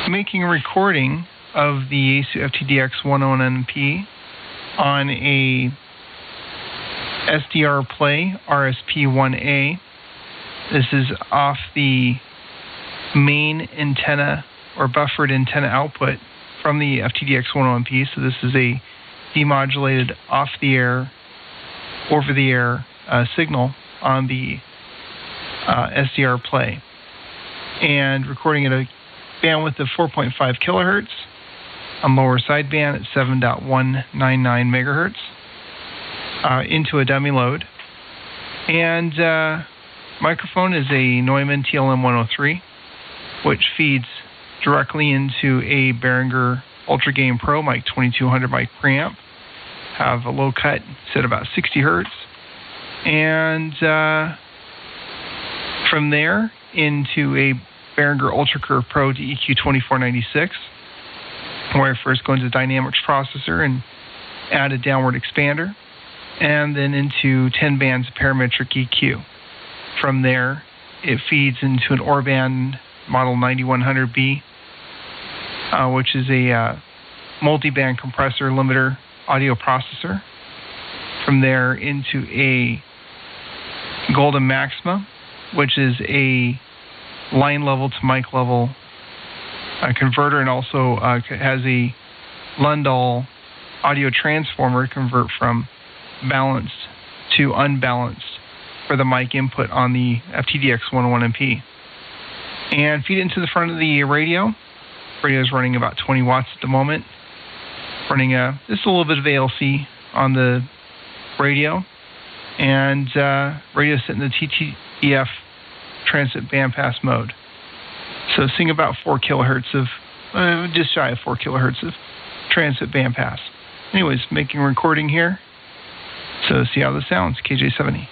making a recording of the Yaesu FTDX101MP on a SDRPlay RSP1A. This is off the main antenna or buffered antenna output from the FTDX101MP. So this is a demodulated off-the-air, over-the-air signal on the SDRPlay, and recording at a bandwidth of 4.5 kilohertz on lower sideband at 7.199 megahertz into a dummy load. And microphone is a Neumann TLM103, which feeds directly into a Behringer Ultra Gain Pro Mic 2200 mic preamp. Have a low cut set about 60 hertz, and from there into a Behringer Ultra Curve Pro DEQ2496, where I first go into the dynamics processor and add a downward expander, and then into 10 bands of parametric EQ. From there, it feeds into an Orban model 9100B, which is a multi-band compressor limiter audio processor. From there into a Golden Maxima, which is a line level to mic level converter, and also has a Lundahl audio transformer to convert from balanced to unbalanced for the mic input on the FTDX101MP. And feed it into the front of the radio. Radio is running about 20 watts at the moment. Running just a little bit of ALC on the radio. And radio set in the TTBF transit bandpass mode. So seeing about 4 kilohertz of, just shy of 4 kilohertz of transit bandpass. Anyways, making a recording here. So see how this sounds, KJ70.